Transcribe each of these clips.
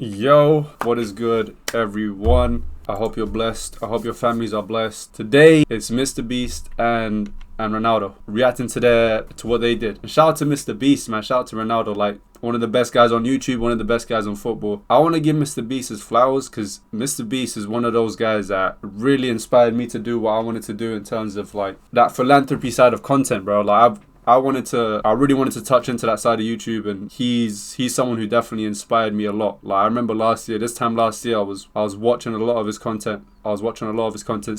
Yo, what is good, everyone? I hope you're blessed. I hope your families are blessed. Today it's MrBeast and Ronaldo reacting to what they did. And shout out to MrBeast, man. Shout out to Ronaldo, like one of the best guys on YouTube, one of the best guys on football. I want to give MrBeast his flowers because MrBeast is one of those guys that really inspired me to do what I wanted to do in terms of like that philanthropy side of content, bro. Like I really wanted to touch into that side of YouTube, and he's someone who definitely inspired me a lot. Like I remember this time last year, I was watching a lot of his content.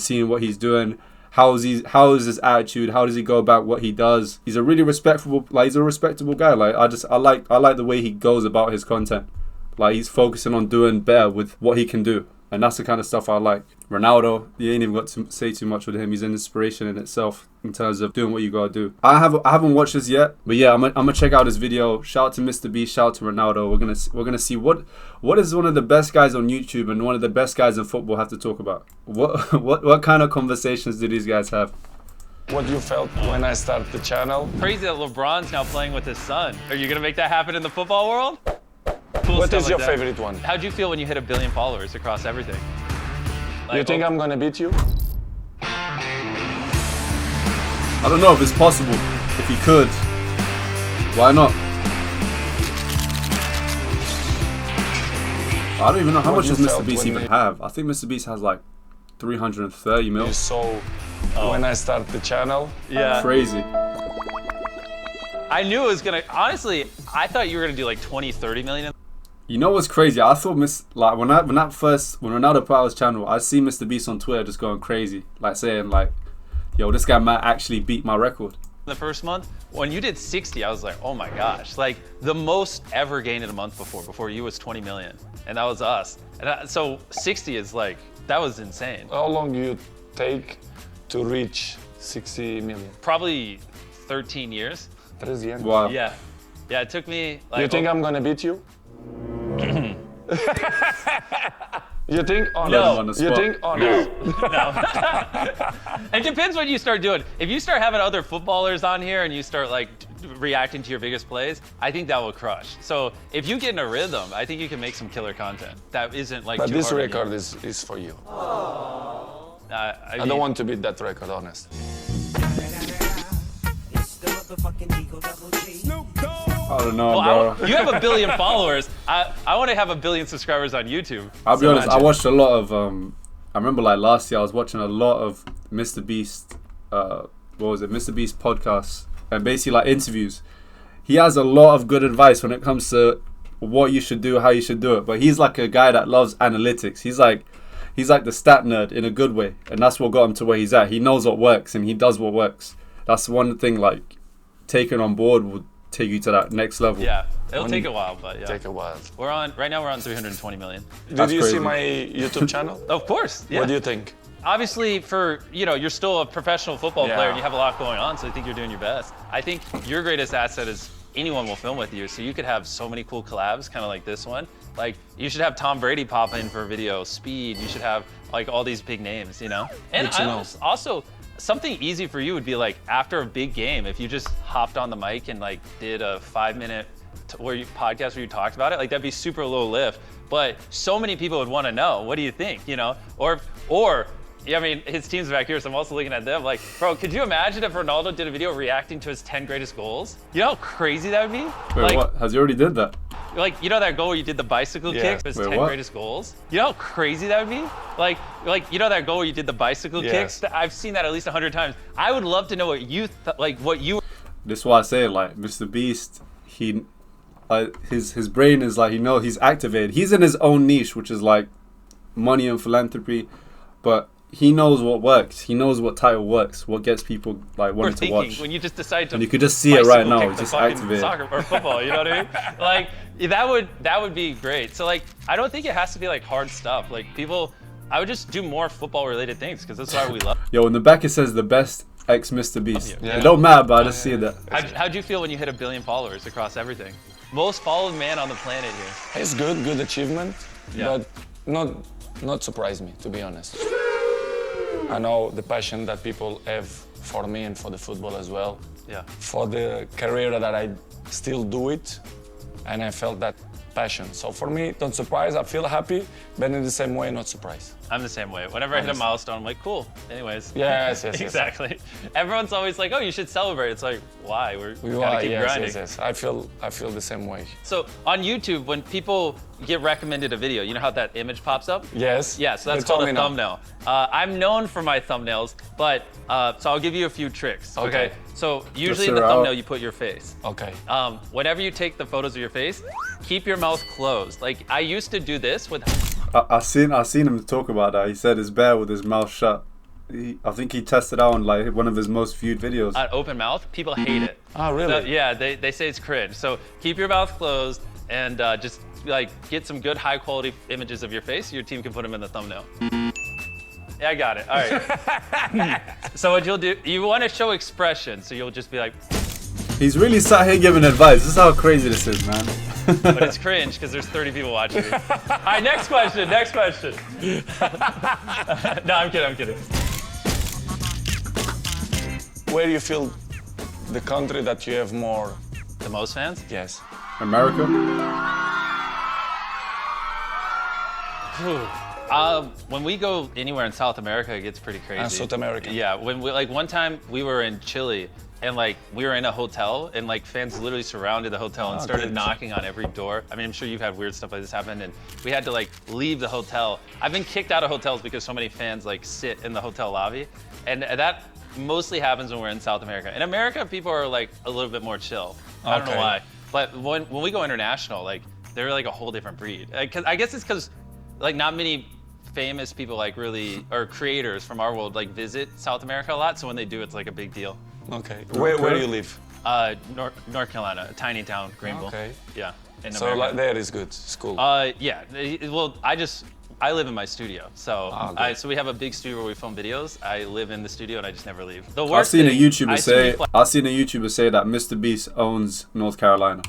Seeing what he's doing, how is his attitude, how does he go about what he does. He's a really respectable guy. Like I like the way he goes about his content. Like he's focusing on doing better with what he can do. And that's the kind of stuff I like. Ronaldo, you ain't even got to say too much with him. He's an inspiration in itself in terms of doing what you gotta do. I haven't watched this yet, but yeah, I'm gonna check out this video. Shout out to MrBeast, shout out to Ronaldo. We're gonna see what is one of the best guys on YouTube and one of the best guys in football have to talk about. What kind of conversations do these guys have? What you felt when I started the channel? Crazy that LeBron's now playing with his son. Are you gonna make that happen in the football world? Cool. What is your favorite one? How'd you feel when you hit 1 billion followers across everything? Like, you think I'm gonna beat you? I don't know if it's possible. If he could, why not? I don't even know how much does MrBeast even have. I think MrBeast has like 330 mil. You saw when I started the channel? Yeah. Crazy. I knew it was gonna, honestly, I thought you were gonna do like 20, 30 million. You know what's crazy? I thought when Ronaldo put out his channel, I see MrBeast on Twitter just going crazy, like saying like, "Yo, this guy might actually beat my record." The first month, when you did 60, I was like, oh my gosh, like the most ever gained in a month before you was 20 million, and that was us. And so 60 is like, that was insane. How long do you take to reach 60 million? Probably 13 years. 13 años. Wow. Yeah, it took me like. You think I'm gonna beat you? You think? Oh No. You think? Oh no. It depends what you start doing. If you start having other footballers on here and you start like reacting to your biggest plays, I think that will crush. So if you get in a rhythm, I think you can make some killer content that isn't like. But too this hard record is for you. I I don't want to beat that record, honest. I don't know, well, bro. you have 1 billion followers. I want to have 1 billion subscribers on YouTube. I'll be honest. I watched a lot of. I remember like last year, I was watching a lot of MrBeast. What was it? MrBeast podcasts and basically like interviews. He has a lot of good advice when it comes to what you should do, how you should do it. But he's like a guy that loves analytics. He's like the stat nerd in a good way, and that's what got him to where he's at. He knows what works and he does what works. That's one thing like taking on board would take you to that next level. Yeah, it'll take a while, but yeah. Take a while. Right now we're on 320 million. Did you crazy. see my YouTube channel? Of course. Yeah. What do you think? Obviously, you're still a professional football Yeah. player and you have a lot going on, so I think you're doing your best. I think your greatest asset is anyone will film with you, so you could have so many cool collabs, kind of like this one. Like, you should have Tom Brady pop in for a video, Speed, you should have like all these big names, you know? And also, something easy for you would be like, after a big game, if you just hopped on the mic and like did a 5-minute podcast where you talked about it, like that'd be super low lift. But so many people would want to know, what do you think, you know? Or yeah, I mean, his team's back here, so I'm also looking at them like, bro, could you imagine if Ronaldo did a video reacting to his 10 greatest goals? You know how crazy that would be? Wait, like, what? Has he already did that? like, you know that goal where you did the bicycle kick? His 10 greatest goals? You know how crazy that would be? Like, you know that goal where you did the bicycle kicks? I've seen that at least 100 times. I would love to know what you, This is why I say like MrBeast. His brain is like he's activated. He's in his own niche, which is like money and philanthropy, but he knows what works. He knows what title works, what gets people like wanting to watch. When you just decide to, and you could just see it right now. It's just activated. Soccer or football, you know what I mean? Like that would be great. So like, I don't think it has to be like hard stuff. Like I would just do more football related things because that's why we love. Yo, in the back it says the best ex MrBeast. Yeah. It don't matter, but I just see that. How'd you feel when you hit 1 billion followers across everything? Most followed man on the planet here. It's good achievement, Yeah. but not surprise me, to be honest. I know the passion that people have for me and for the football as well. Yeah. For the career that I still do it, and I felt that passion. So for me, don't surprise. I feel happy, but in the same way, not surprised. I'm the same way. Whenever I hit a milestone, I'm like, cool. Anyways. Yes, yes, yes. Exactly. Everyone's always like, oh, you should celebrate. It's like, why? We gotta keep yes, grinding. yes, yes. I feel the same way. So on YouTube, when people get recommended a video, you know how that image pops up? Yes. Yeah, so that's You told called a me now. thumbnail. I'm known for my thumbnails, but so I'll give you a few tricks. Okay. So usually in her the out. thumbnail, you put your face. Okay. Whenever you take the photos of your face, keep your mouth closed. Like I used to do this with. I seen him talk about that. He said it's better with his mouth shut. I think he tested out on like one of his most viewed videos. Open mouth, people hate it. Ah, really? So, yeah, they say it's cringe. So keep your mouth closed and just like get some good high quality images of your face. Your team can put them in the thumbnail. Yeah, I got it. All right. So what you'll do, you want to show expression. So you'll just be like, He's really sat here giving advice. This is how crazy this is, man. but it's cringe because there's 30 people watching me. All right, next question. No, I'm kidding. Where do you feel the country that you have more? The most fans? Yes. America? When we go anywhere in South America, it gets pretty crazy. South America. Yeah, when we like one time we were in Chile and like we were in a hotel and like fans literally surrounded the hotel and started good. knocking on every door. I mean, I'm sure you've had weird stuff like this happen and we had to like leave the hotel. I've been kicked out of hotels because so many fans like sit in the hotel lobby, and that mostly happens when we're in South America. In America, people are like a little bit more chill. I don't know Okay. why, but when we go international, like they're like a whole different breed. Cause I guess it's because like not many famous people like really or creators from our world like visit South America a lot. So when they do, it's like a big deal. Okay. Where do you live? North Carolina, a tiny town, Greenville. Okay. Yeah. In So America. like there is good. It's cool. Yeah. Well, I live in my studio, so good. so we have a big studio where we film videos. I live in the studio and I just never leave. The I've worst seen a thing, YouTuber I say see I've seen a YouTuber say that MrBeast owns North Carolina.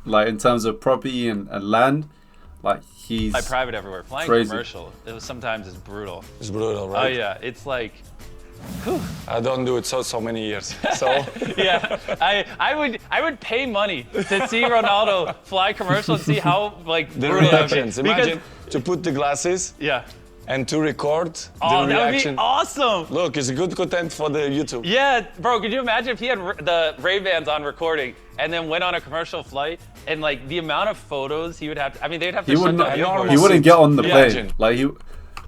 Like in terms of property and land, like he's fly private everywhere. Flying crazy. commercial, sometimes it's brutal. It's brutal, Oh right? yeah, it's like. I don't do it so many years. So Yeah, I would pay money to see Ronaldo fly commercial and see how like the brutal that would be. reactions. Imagine to put the glasses Yeah. and to record Oh, the that would reaction. be awesome. Look, it's good content for the YouTube. Yeah, bro, could you imagine if he had the Ray-Bans on recording and then went on a commercial flight and like the amount of photos he would have to, I mean, they'd have to he shut wouldn't down the airport. he wouldn't get on the plane. Imagine. Like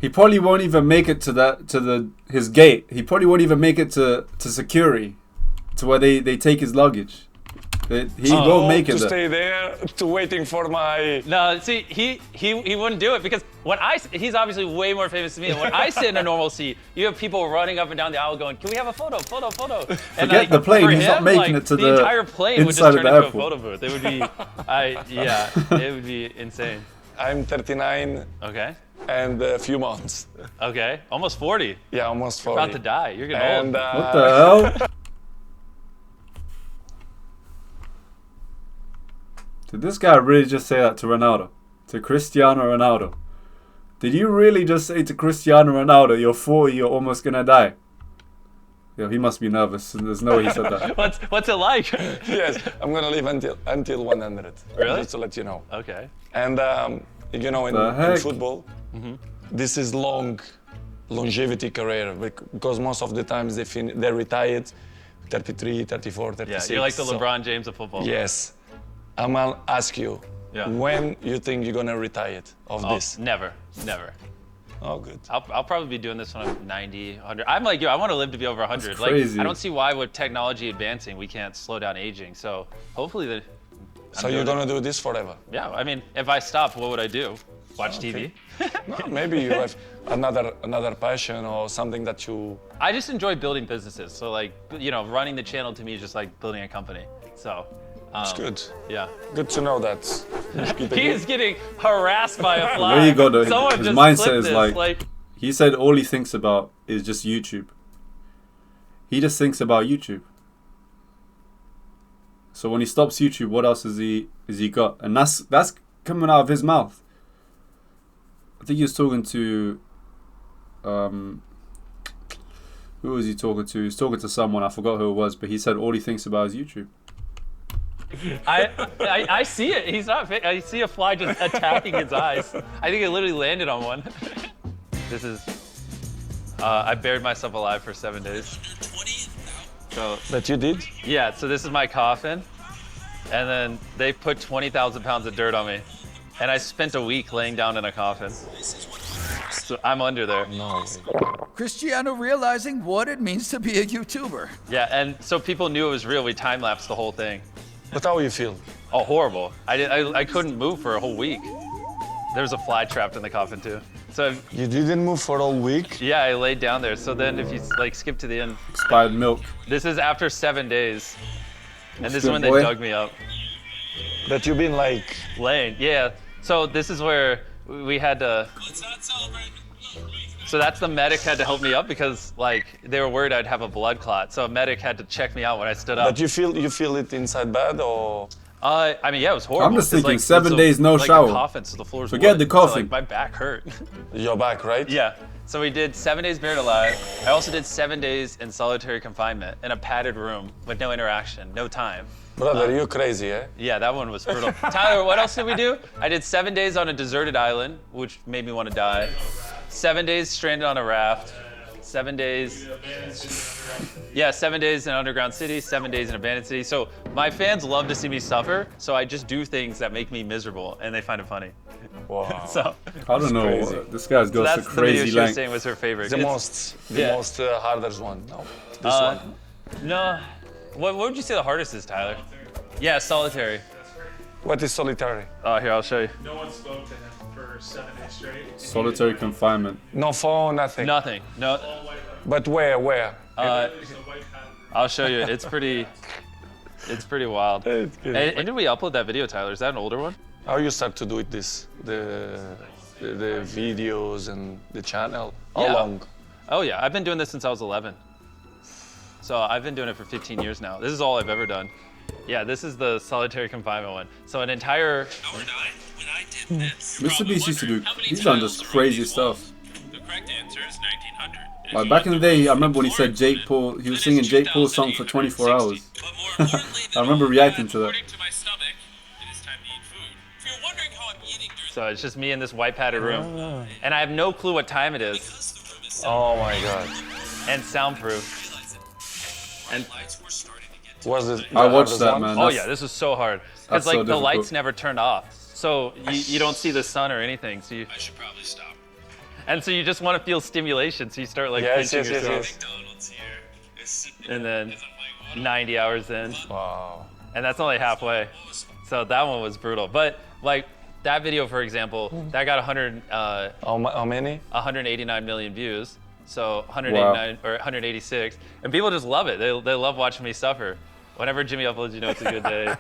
he probably won't even make it to his gate. He probably won't even make it to security, to where they take his luggage. He won't make it to there. stay there, to waiting for my. No, see, he wouldn't do it because he's obviously way more famous than me. And when I sit in a normal seat, you have people running up and down the aisle going, "Can we have a photo? And Forget the plane, for he's not him, making like, it to the the entire plane would just inside of turn the into a airport. photo booth. It would be, it would be insane. I'm 39 Okay, and a few months. okay, almost 40. Yeah, almost 40. About to die. You're getting And old. What the hell? Did this guy really just say that to Ronaldo? To Cristiano Ronaldo? Did you really just say to Cristiano Ronaldo, you're 40, you're almost gonna die? Yo, he must be nervous. There's no way he said that. What's it like? Yes, I'm gonna live until 100. Really? Just to let you know. Okay. And you know, The in heck? football, this is longevity career because most of the times they're retired, 33, 34, Yeah, 36. you're like the so- LeBron James of football. Yes. I'm gonna ask you, Yeah. when you think you're gonna retire of Oh, this? never. Oh, good. I'll probably be doing this when I'm 90, 100. I'm like you. I want to live to be over 100. That's Like crazy. I don't see why with technology advancing we can't slow down aging. So hopefully So you're gonna do this forever? Yeah. I mean, if I stopped, what would I do? Watch TV. No, maybe you have another passion or something that you. I just enjoy building businesses. So like running the channel to me is just like building a company. So. It's good. Yeah. Good to know that. He is getting harassed by a fly. Where you go, though, Someone his just mindset clipped is this, like- He said all he thinks about is just YouTube. He just thinks about YouTube. So when he stops YouTube, what else is he got? And that's coming out of his mouth. I think he was talking to who was he talking to? He was talking to someone, I forgot who it was, but he said all he thinks about is YouTube. I see it. He's not. I see a fly just attacking his eyes. I think it literally landed on one. This is. I buried myself alive for 7 days. So. That you did? Yeah. So this is my coffin, and then they put 20,000 pounds of dirt on me, and I spent a week laying down in a coffin. So I'm under there. No way. Cristiano realizing what it means to be a YouTuber. Yeah, and so people knew it was real. We time-lapsed the whole thing. But how you feel? Oh, horrible. I couldn't move for a whole week. There was a fly trapped in the coffin too. So You didn't move for a whole week? yeah, I laid down there. So then if you like skip to the end, Expired milk. this is after 7 days. And this is Good when boy. they dug me up. That you've been like, Laying, yeah. So this is where we had to, so that's the medic had to help me up because like they were worried I'd have a blood clot. So a medic had to check me out when I stood up. but you feel it inside bad or? I mean, yeah, it was horrible. I'm just 'cause, thinking like, 7 it's days, no like shower. A coffin, so the floor's Forget wood. the coffin. So, like, my back hurt. Your back, right? Yeah. So we did 7 days buried alive. I also did 7 days in solitary confinement in a padded room with no interaction, no time. Brother, you're crazy, eh? Yeah, that one was brutal. Tyler, what else did we do? I did 7 days on a deserted island, which made me want to die. 7 days stranded on a raft. 7 days. Yeah, 7 days in an underground city, 7 days in an abandoned city. So my fans love to see me suffer, so I just do things that make me miserable, and they find it funny. Wow. So I don't know. crazy. This guy's goes that's to the video crazy she was length. saying was her favorite. the It's- most yeah. hardest one. No, this Uh, one. No. What would you say the hardest is, Tyler? Yeah, solitary. What is solitary? Oh, here, I'll show you. No one spoke to him for 7 days straight. Solitary confinement. No phone, nothing. Nothing. No. But where? There's a white hat. I'll show you. It's pretty wild. It's good. And did we upload that video, Tyler? Is that an older one? How you start to do it this? The videos and the channel? How Yeah. long? Oh yeah, I've been doing this since I was 11. So I've been doing it for 15 years now. This is all I've ever done. Yeah, this is the solitary confinement one. So an entire. When I did this, Mr. Beast used to do. He's done just crazy stuff. the correct answer is 1900. Like back in the day, I remember when he said Jake Paul. He was singing Jake Paul's song for 24 hours. I remember reacting to that. According to my stomach, it is time to eat food. If you're wondering how I'm eating during So it's just me in this white padded room, and I have no clue what time it is, the room is Oh my God. and soundproof. And lights were starting to get Was it? I watched hardest that, one? man. oh That's- yeah, this is so hard that's because so like the difficult. lights never turned off, so you don't see the sun or anything. So you I should probably stop. and so you just want to feel stimulation, so you start like Yes, pinching yes, yes, yourself, yes. McDonald's here. and then As I'm like, 90 hours in, Wow. and that's only halfway. So that one was brutal. But like that video, for example, that got How many? 189 million views. So 189 or 186, and people just love it. They love watching me suffer. Whenever Jimmy uploads, you know it's a good day.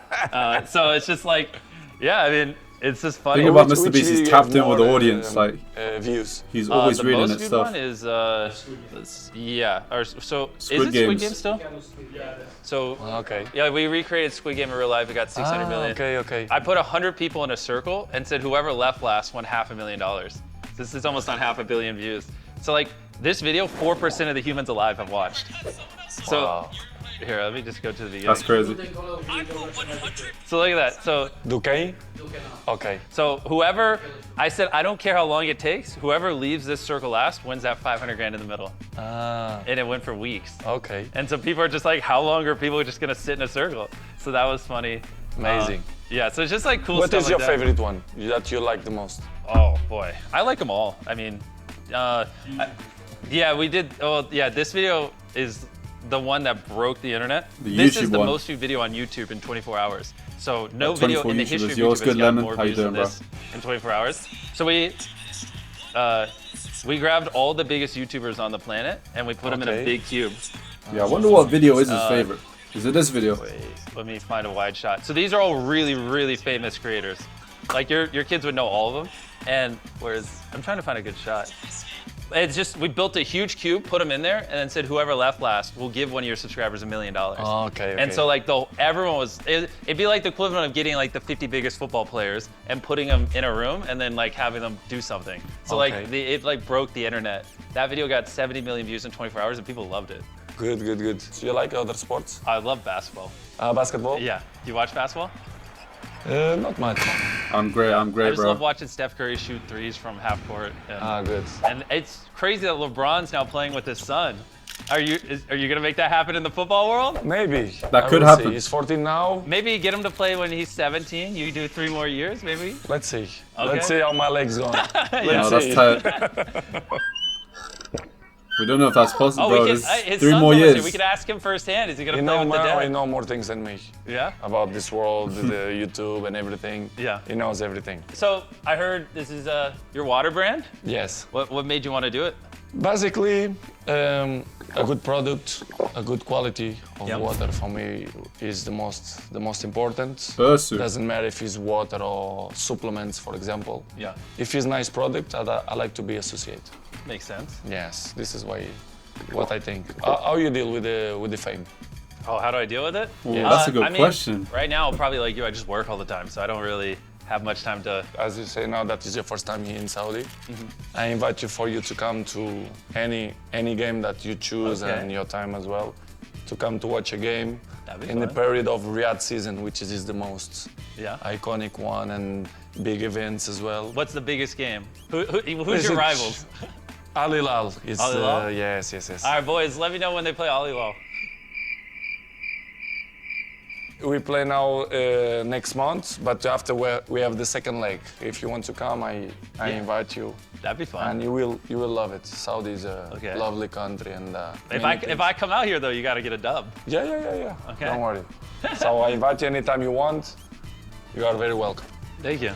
So it's just like, yeah, I mean, it's just funny. Thing about Which- Mr. which Beast, video he's you have tapped in with the more, audience. Like views. he's always the reading most that viewed stuff. one is yeah. Or so Squid is it Squid Games. Game still? So Okay. yeah, we recreated Squid Game in real life. It got 600 million. Okay, okay. I put 100 people in a circle and said whoever left last won $500,000. This is almost on 500 million views. So like this video, 4% of the humans alive have watched. So Wow. here, let me just go to the beginning. That's crazy. I put 100. So look at that. So Duquesne? Okay. whoever, I said I don't care how long it takes. Whoever leaves this circle last wins that 500 grand in the middle. Ah, And it went for weeks. okay. And so people are just like, how long are people just gonna sit in a circle? So that was funny. Amazing. Yeah, so it's just like cool What stuff is your like that. favorite one that you like the most? Oh boy, I like them all. I mean, yeah, we did. Oh yeah, this video is the one that broke the internet. The This YouTube is the one. most viewed video on YouTube in 24 hours. So no 24 video in the YouTubers. history of Yours YouTube good, has got Lemon? more How you views than doing, this in 24 hours. So we grabbed all the biggest YouTubers on the planet and we put them in a Okay. big cube. Yeah, I wonder what video is his favorite. Is it this video? Wait, let me find a wide shot. So these are all really, really famous creators. Like your kids would know all of them. And whereas I'm trying to find a good shot. It's just we built a huge cube, put them in there, and then said whoever left last will give one of your subscribers $1 million. Okay, And so like everyone was it'd be like the equivalent of getting like the 50 biggest football players and putting them in a room and then like having them do something. So Okay. like it like broke the internet. That video got 70 million views in 24 hours and people loved it. Good, good, good. Do you like other sports? I love basketball. Basketball? Yeah. Do you watch basketball? Not much. I'm great, I just bro. love watching Steph Curry shoot threes from half court. Good. And it's crazy that LeBron's now playing with his son. Are you gonna make that happen in the football world? Maybe. That I could will happen. see. He's 14 now. Maybe get him to play when he's 17. You do 3 more years, maybe. Let's see. Okay. Let's see how my legs go. No, Let's that's see. tight. We don't know if that's possible, bro. his There's 3 son's more almost here. years. We could ask him firsthand. Is he gonna He play know with the more, dad? he know more things than me Yeah. about this world, the YouTube and everything. Yeah. He knows everything. So I heard this is your water brand. Yes. What made you want to do it? Basically, a good product, a good quality of Yep. water for me is the most important. Pursue. Doesn't matter if it's water or supplements, for example. Yeah. If it's nice product, I like to be associated. Makes sense. Yes, this is what I think. How you deal with the fame? Oh, how do I deal with it? Well, that's a good I mean, question. Right now, probably like you, I just work all the time, so I don't really have much time to. As you say now, that is your first time here in Saudi. Mm-hmm. I invite you to come to any game that you choose Okay. and your time as well, to come to watch a game That'd be in the fun. period of Riyadh season, which is the most Yeah. iconic one and big events as well. What's the biggest game? Who's Is your it- rivals? Al Hilal is Al Hilal? yes. All right, boys, let me know when they play Al Hilal. We play now next month, but after we have the second leg. If you want to come, I Yeah. invite you, That'd be fun. and you will love it. Saudi is a Okay. lovely country, and If I come out here though, you got to get a dub. yeah. Okay. Don't worry. So I invite you anytime you want. You are very welcome. Thank you.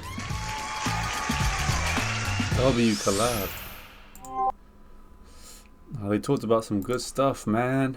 W collab. Oh, they talked about some good stuff, man.